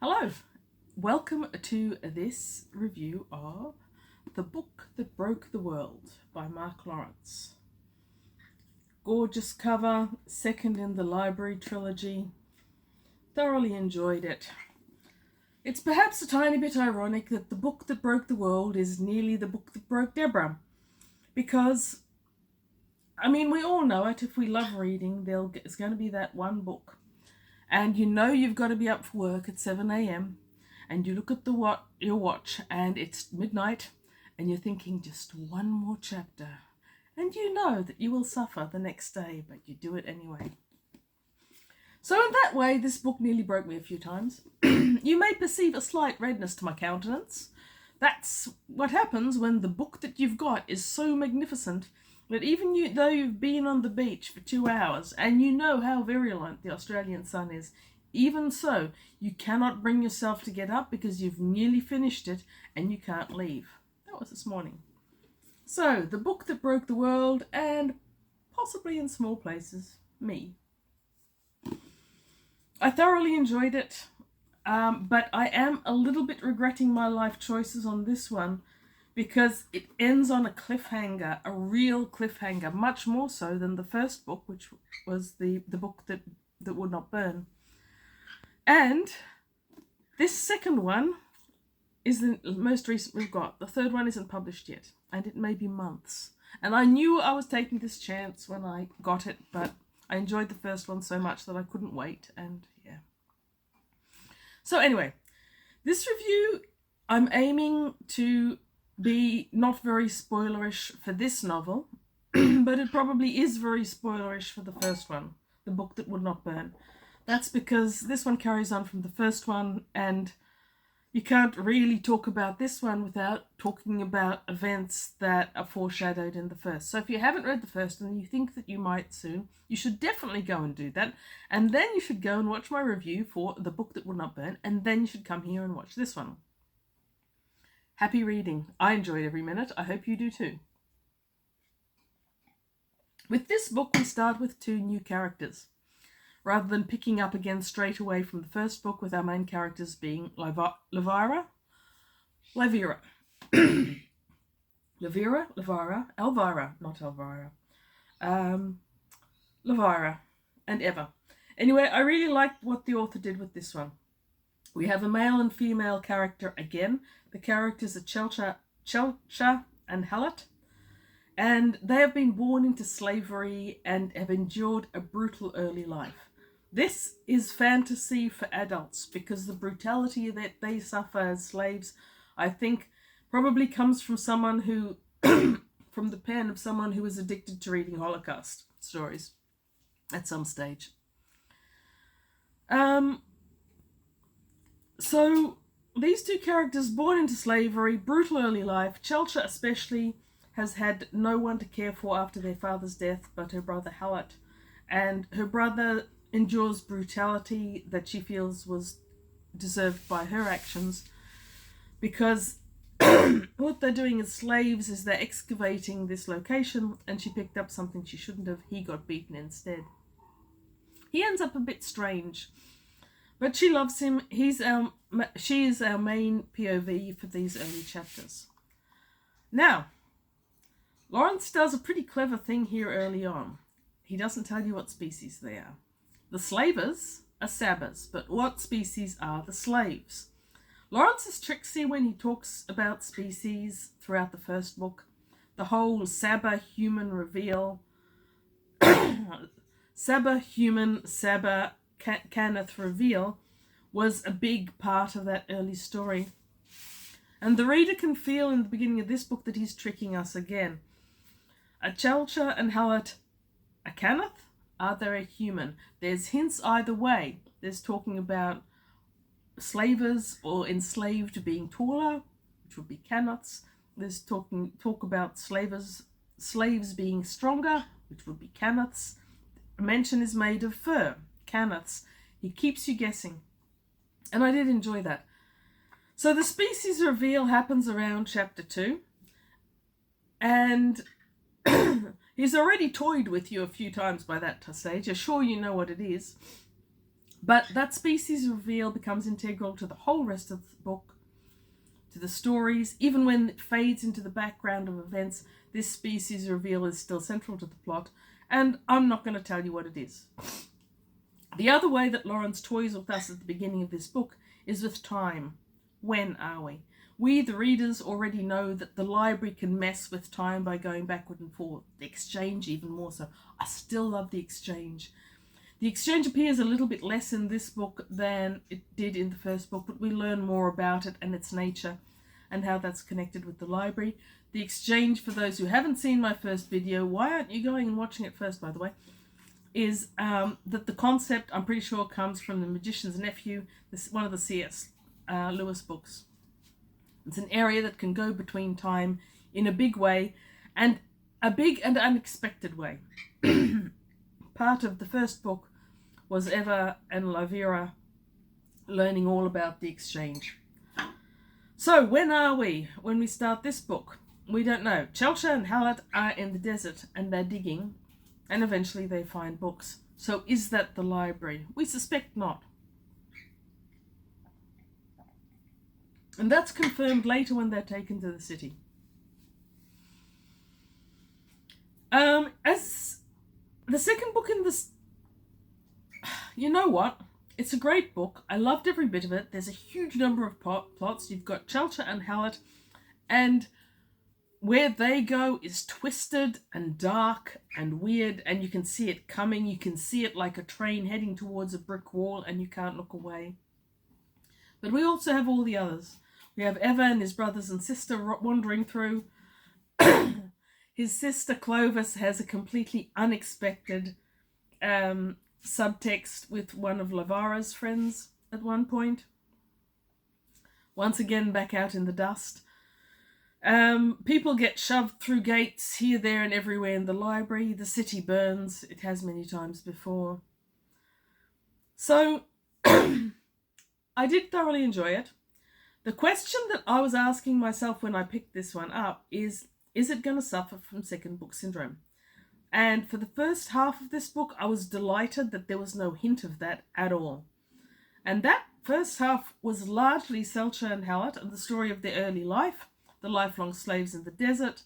Hello, welcome to this review of The Book That Broke the World by Mark Lawrence. Gorgeous cover, second in the Library Trilogy. Thoroughly enjoyed it. It's perhaps a tiny bit ironic that The Book That Broke the World is nearly the book that broke Deborah. Because, we all know it, if we love reading, there's going to be that one book. And you know you've got to be up for work at 7 a.m. and you look at your watch and it's midnight and you're thinking just one more chapter. And you know that you will suffer the next day, but you do it anyway. So in that way, this book nearly broke me a few times. You may perceive a slight redness to my countenance. That's what happens when the book that you've got is so magnificent that even though you've been on the beach for 2 hours and you know how virulent the Australian sun is, even so, you cannot bring yourself to get up because you've nearly finished it and you can't leave. That was this morning. So, The Book That Broke the World, and possibly in small places, me. I thoroughly enjoyed it, but I am a little bit regretting my life choices on this one, because it ends on a cliffhanger, a real cliffhanger, much more so than the first book, which was the book that would not burn. And this second one is the most recent we've got. The third one isn't published yet, and it may be months. And I knew I was taking this chance when I got it, but I enjoyed the first one so much that I couldn't wait, and yeah. So anyway, this review, I'm aiming to be not very spoilerish for this novel, but it probably is very spoilerish for the first one, The Book That Would Not Burn. That's because this one carries on from the first one, and you can't really talk about this one without talking about events that are foreshadowed in the first. So if you haven't read the first and you think that you might soon, you should definitely go and do that. And then you should go and watch my review for The Book That Would Not Burn, and then you should come here and watch this one. Happy reading. I enjoyed every minute. I hope you do too. With this book, we start with two new characters, rather than picking up again straight away from the first book with our main characters being Elvira, and Eva. Anyway, I really liked what the author did with this one. We have a male and female character again. The characters are Chelcha and Hallett, and they have been born into slavery and have endured a brutal early life. This is fantasy for adults because the brutality that they suffer as slaves, I think, probably comes from someone who, from the pen of someone who is addicted to reading Holocaust stories at some stage. So these two characters born into slavery, brutal early life. Chelcha especially has had no one to care for after their father's death but her brother Hallett. And her brother endures brutality that she feels was deserved by her actions, because what they're doing as slaves is they're excavating this location and she picked up something she shouldn't have. He got beaten instead. He ends up a bit strange, but she loves him. She is our main POV for these early chapters. Now, Lawrence does a pretty clever thing here early on. He doesn't tell you what species they are. The slavers are Sabbers, but what species are the slaves? Lawrence is tricksy when he talks about species throughout the first book. The whole Sabber human reveal, Sabber human, Sabber Cannith reveal was a big part of that early story. And the reader can feel in the beginning of this book that he's tricking us again. A Chelcha and Hallett a Cannith? Are they a human? There's hints either way. There's talking about slavers or enslaved being taller, which would be Canniths. There's talk about slaves being stronger, which would be Canniths. A mention is made of fur, Canniths. He keeps you guessing. And I did enjoy that. So the species reveal happens around chapter 2. And he's already toyed with you a few times by that stage. You're sure you know what it is. But that species reveal becomes integral to the whole rest of the book, to the stories. Even when it fades into the background of events, this species reveal is still central to the plot, and I'm not going to tell you what it is. The other way that Lawrence toys with us at the beginning of this book is with time. When are we? We, the readers, already know that the library can mess with time by going backward and forward. The exchange even more so. I still love the exchange. The exchange appears a little bit less in this book than it did in the first book, but we learn more about it and its nature and how that's connected with the library. The exchange, for those who haven't seen my first video, why aren't you going and watching it first, by the way, is that the concept, I'm pretty sure, comes from The Magician's Nephew, one of the C.S. Lewis books. It's an area that can go between time in a big way, and a big and unexpected way. Part of the first book was Eva and Lavira learning all about the exchange. So when are we when we start this book? We don't know. Chelsea and Hallett are in the desert and they're digging, and eventually they find books. So is that the library? We suspect not. And that's confirmed later when they're taken to the city. As the second book in this, you know what? It's a great book. I loved every bit of it. There's a huge number of plots. You've got Chelsea and Hallett, and where they go is twisted and dark and weird, and you can see it coming. You can see it like a train heading towards a brick wall, and you can't look away. But we also have all the others. We have Eva and his brothers and sister wandering through. His sister Clovis has a completely unexpected subtext with one of Lavara's friends at one point. Once again, back out in the dust. People get shoved through gates here, there, and everywhere in the library. The city burns. It has many times before. So, I did thoroughly enjoy it. The question that I was asking myself when I picked this one up is it going to suffer from second book syndrome? And for the first half of this book, I was delighted that there was no hint of that at all. And that first half was largely Chelsea and Hallett and the story of their early life, the lifelong slaves in the desert,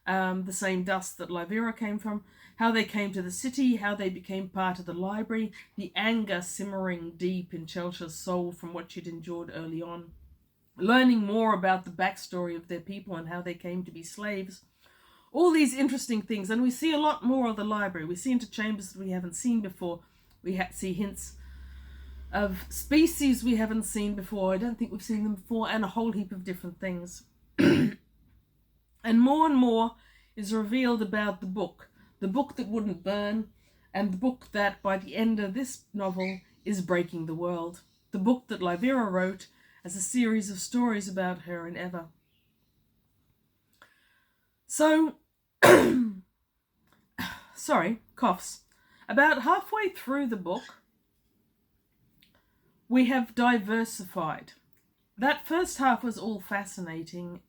the same dust that Livera came from, how they came to the city, how they became part of the library, the anger simmering deep in Chelsea's soul from what she'd endured early on, learning more about the backstory of their people and how they came to be slaves. All these interesting things, and we see a lot more of the library. We see into chambers that we haven't seen before. We see hints of species we haven't seen before. I don't think we've seen them before, and a whole heap of different things. And more is revealed about the book that wouldn't burn, and the book that by the end of this novel is breaking the world. The book that Livera wrote as a series of stories about her and Eva. So, sorry, coughs. About halfway through the book, we have diversified. That first half was all fascinating,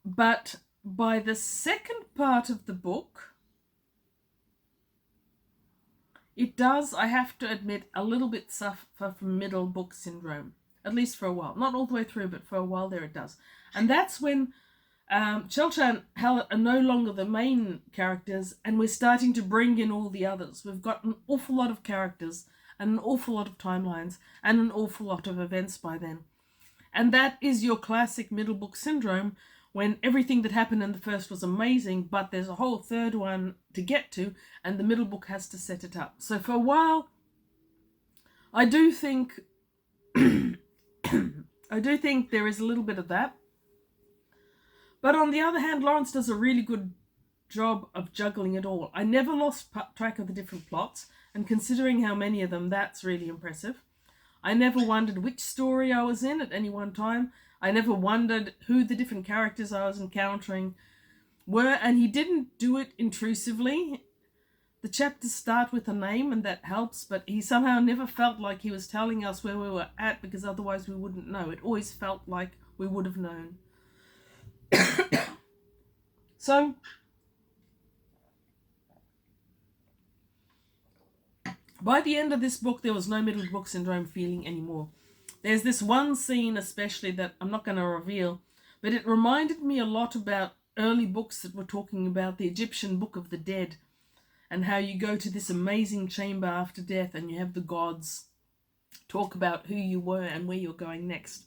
but by the second part of the book, it does, I have to admit, a little bit suffer from middle book syndrome, at least for a while. Not all the way through, but for a while there it does. And that's when Chelsea and Hallett are no longer the main characters, and we're starting to bring in all the others. We've got an awful lot of characters, and an awful lot of timelines, and an awful lot of events by then. And that is your classic middle book syndrome, when everything that happened in the first was amazing, but there's a whole third one to get to, and the middle book has to set it up. So for a while, I do think there is a little bit of that. But on the other hand, Lawrence does a really good job of juggling it all. I never lost track of the different plots, and considering how many of them, that's really impressive. I never wondered which story I was in at any one time. I never wondered who the different characters I was encountering were, and he didn't do it intrusively. The chapters start with a name, and that helps, but he somehow never felt like he was telling us where we were at, because otherwise we wouldn't know. It always felt like we would have known. So, By the end of this book, there was no middle book syndrome feeling anymore. There's this one scene especially that I'm not going to reveal, but it reminded me a lot about early books that were talking about the Egyptian Book of the Dead, and how you go to this amazing chamber after death and you have the gods talk about who you were and where you're going next.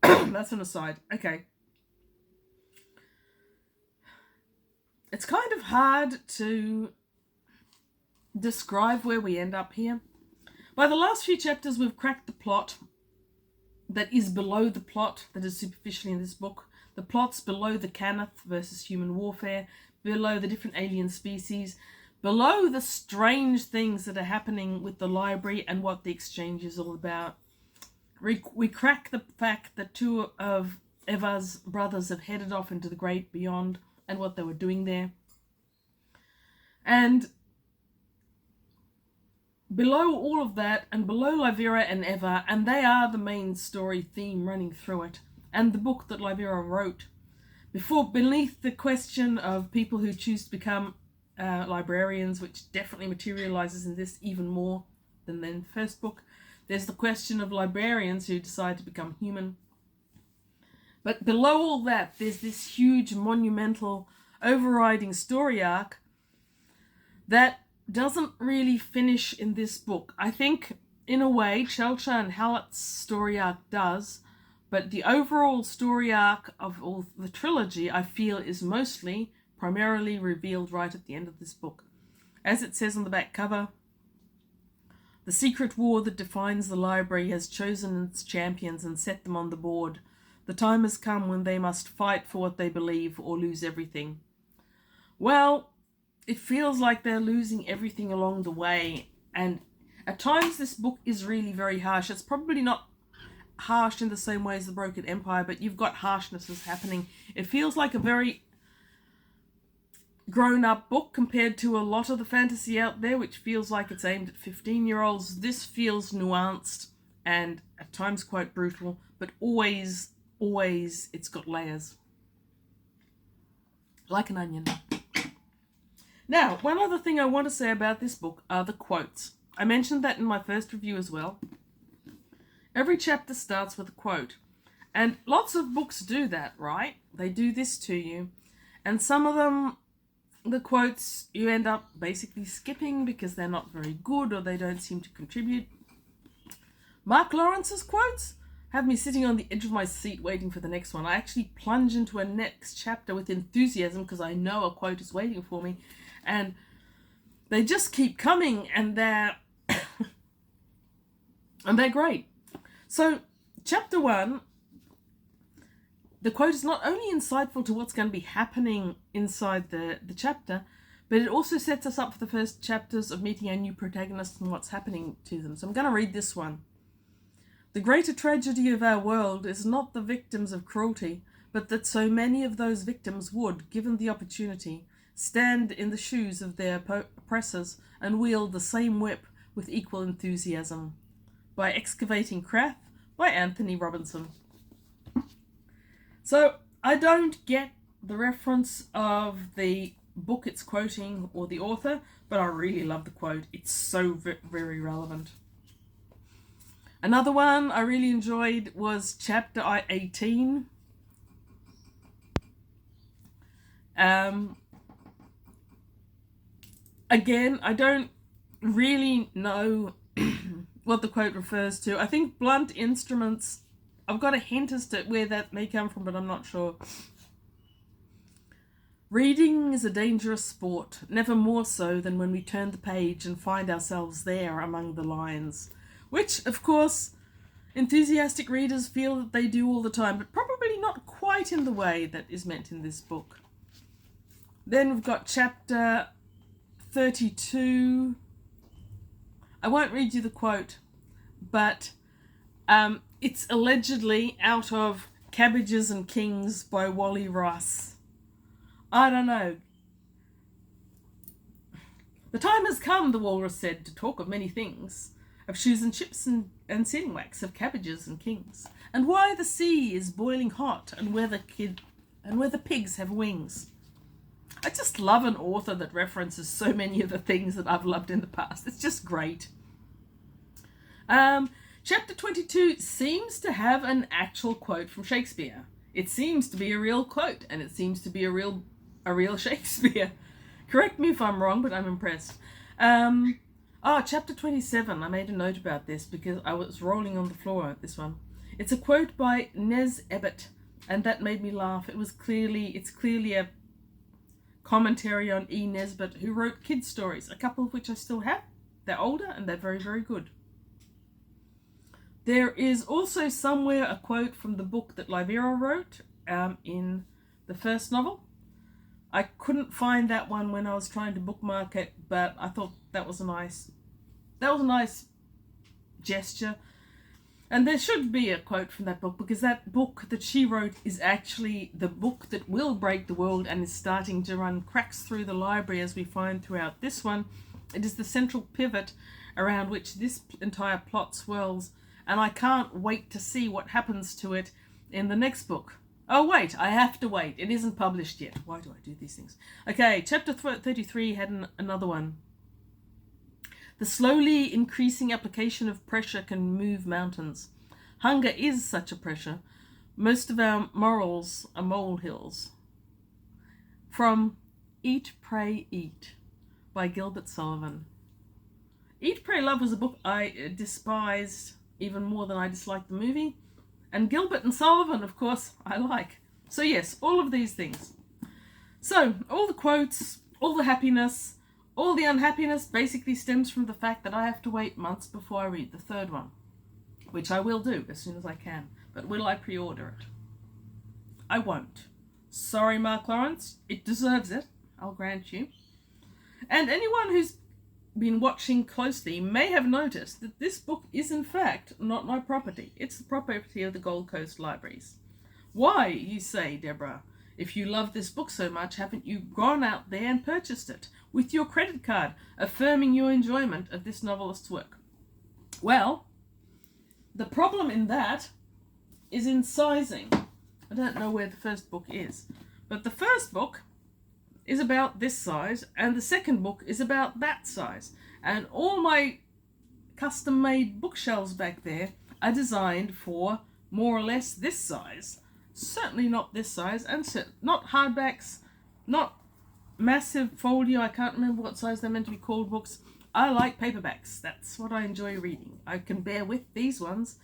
That's an aside. Okay. It's kind of hard to describe where we end up here. By the last few chapters, we've cracked the plot that is below the plot that is superficially in this book. The plot's below the Canath versus human warfare, below the different alien species, below the strange things that are happening with the library and what the exchange is all about. We crack the fact that two of Eva's brothers have headed off into the great beyond and what they were doing there. And below all of that, and below Lyvera and Eva, and they are the main story theme running through it, and the book that Lyvera wrote, beneath the question of people who choose to become librarians, which definitely materializes in this even more than in the first book, there's the question of librarians who decide to become human. But below all that, there's this huge, monumental, overriding story arc that doesn't really finish in this book. I think, in a way, Chelcha and Hallett's story arc does, but the overall story arc of all the trilogy, I feel, is primarily revealed right at the end of this book. As it says on the back cover, the secret war that defines the library has chosen its champions and set them on the board. The time has come when they must fight for what they believe or lose everything. Well, it feels like they're losing everything along the way, and at times this book is really very harsh. It's probably not harsh in the same way as The Broken Empire, but you've got harshnesses happening. It feels like a very grown-up book compared to a lot of the fantasy out there, which feels like it's aimed at 15-year-olds. This feels nuanced and at times quite brutal, but always it's got layers. Like an onion. Now, one other thing I want to say about this book are the quotes. I mentioned that in my first review as well. Every chapter starts with a quote. And lots of books do that, right? They do this to you. And some of them, the quotes, you end up basically skipping because they're not very good or they don't seem to contribute. Mark Lawrence's quotes have me sitting on the edge of my seat waiting for the next one. I actually plunge into a next chapter with enthusiasm because I know a quote is waiting for me. And they just keep coming, and they're and they're great. So, chapter 1, the quote is not only insightful to what's going to be happening inside the chapter, but it also sets us up for the first chapters of meeting our new protagonists and what's happening to them. So I'm going to read this one. The greater tragedy of our world is not the victims of cruelty, but that so many of those victims would, given the opportunity, stand in the shoes of their oppressors and wield the same whip with equal enthusiasm. By Excavating Crath, by Anthony Robinson. So, I don't get the reference of the book it's quoting or the author, but I really love the quote. It's so very relevant. Another one I really enjoyed was chapter 18. Again, I don't really know what the quote refers to. I think blunt instruments, I've got a hint as to where that may come from, but I'm not sure. Reading is a dangerous sport, never more so than when we turn the page and find ourselves there among the lines. Which, of course, enthusiastic readers feel that they do all the time, but probably not quite in the way that is meant in this book. Then we've got chapter 32. I won't read you the quote, but it's allegedly out of Cabbages and Kings by Wally Rice. I don't know. The time has come, the walrus said, to talk of many things, of shoes and chips and sealing wax, of cabbages and kings, and why the sea is boiling hot, and where the pigs have wings. I just love an author that references so many of the things that I've loved in the past. It's just great. Chapter 22 seems to have an actual quote from Shakespeare. It seems to be a real quote, and it seems to be a real Shakespeare. Correct me if I'm wrong, but I'm impressed. Chapter 27. I made a note about this because I was rolling on the floor at this one. It's a quote by Nez Ebbett, and that made me laugh. It's clearly a commentary on E. Nesbitt, who wrote kids' stories, a couple of which I still have. They're older and they're very, very good. There is also somewhere a quote from the book that Library wrote in the first novel. I couldn't find that one when I was trying to bookmark it, but I thought that was a nice gesture. And there should be a quote from that book, because that book that she wrote is actually the book that will break the world and is starting to run cracks through the library, as we find throughout this one. It is the central pivot around which this entire plot swirls, and I can't wait to see what happens to it in the next book. Oh wait, I have to wait. It isn't published yet. Why do I do these things? Okay, chapter 33 had another one. The slowly increasing application of pressure can move mountains. Hunger is such a pressure. Most of our morals are molehills. From Eat, Pray, Eat by Gilbert Sullivan. Eat, Pray, Love was a book I despised even more than I disliked the movie. And Gilbert and Sullivan, of course, I like. So yes, all of these things. So, all the quotes, all the happiness, all the unhappiness basically stems from the fact that I have to wait months before I read the third one, which I will do as soon as I can. But will I pre-order it? I won't. Sorry, Mark Lawrence. It deserves it, I'll grant you. And anyone who's been watching closely may have noticed that this book is in fact not my property. It's the property of the Gold Coast Libraries. Why, you say, Deborah? If you love this book so much, haven't you gone out there and purchased it with your credit card, affirming your enjoyment of this novelist's work? Well, the problem in that is in sizing. I don't know where the first book is, but the first book is about this size, and the second book is about that size. And all my custom-made bookshelves back there are designed for more or less this size. Certainly not this size, and not hardbacks, not massive folio. I can't remember what size they're meant to be called books. I like paperbacks. That's what I enjoy reading. I can bear with these ones,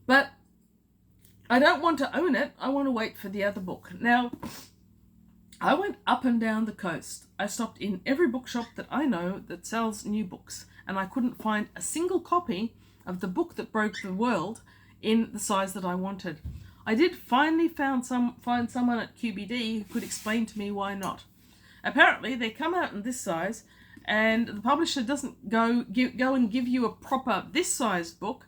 but I don't want to own it. I want to wait for the other book. Now, I went up and down the coast. I stopped in every bookshop that I know that sells new books, and I couldn't find a single copy of the book that broke the world in the size that I wanted. I did finally find someone at QBD who could explain to me why not. Apparently, they come out in this size, and the publisher doesn't go and give you a proper this size book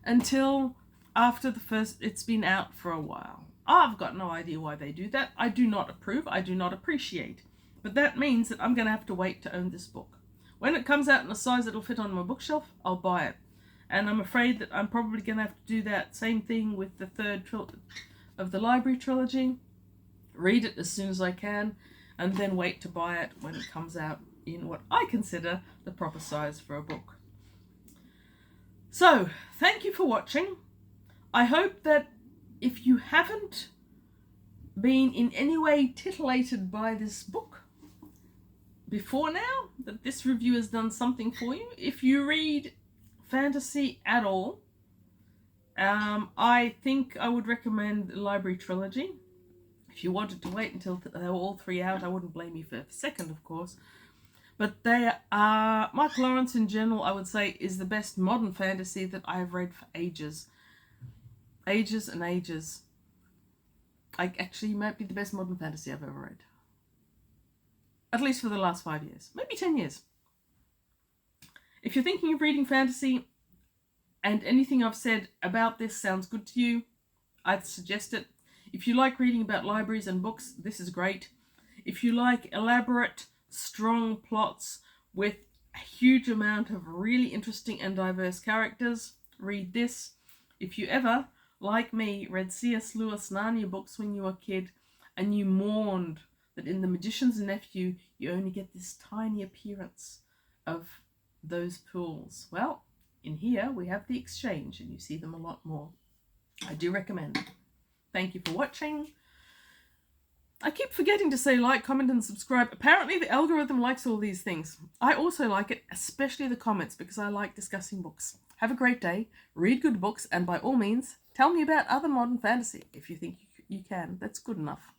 until after it's been out for a while. I've got no idea why they do that. I do not approve. I do not appreciate. But that means that I'm going to have to wait to own this book. When it comes out in a size that'll fit on my bookshelf, I'll buy it. And I'm afraid that I'm probably going to have to do that same thing with the third of the Library Trilogy. Read it as soon as I can, and then wait to buy it when it comes out in what I consider the proper size for a book. So, thank you for watching. I hope that if you haven't been in any way titillated by this book before now, that this review has done something for you. If you read fantasy at all, I think I would recommend the Library Trilogy. If you wanted to wait until they were all three out, I wouldn't blame you for a second, of course. But they are, Mark Lawrence in general, I would say, is the best modern fantasy that I have read for ages. Ages and ages. Actually, might be the best modern fantasy I've ever read. At least for the last 5 years. Maybe 10 years. If you're thinking of reading fantasy and anything I've said about this sounds good to you, I'd suggest it. If you like reading about libraries and books, this is great. If you like elaborate, strong plots with a huge amount of really interesting and diverse characters, read this. If you ever, like me, read C.S. Lewis Narnia books when you were a kid and you mourned But in The Magician's Nephew, you only get this tiny appearance of those pools. Well, in here we have the exchange and you see them a lot more. I do recommend. Thank you for watching. I keep forgetting to say like, comment and subscribe. Apparently the algorithm likes all these things. I also like it, especially the comments, because I like discussing books. Have a great day, read good books, and by all means, tell me about other modern fantasy if you think you can. That's good enough.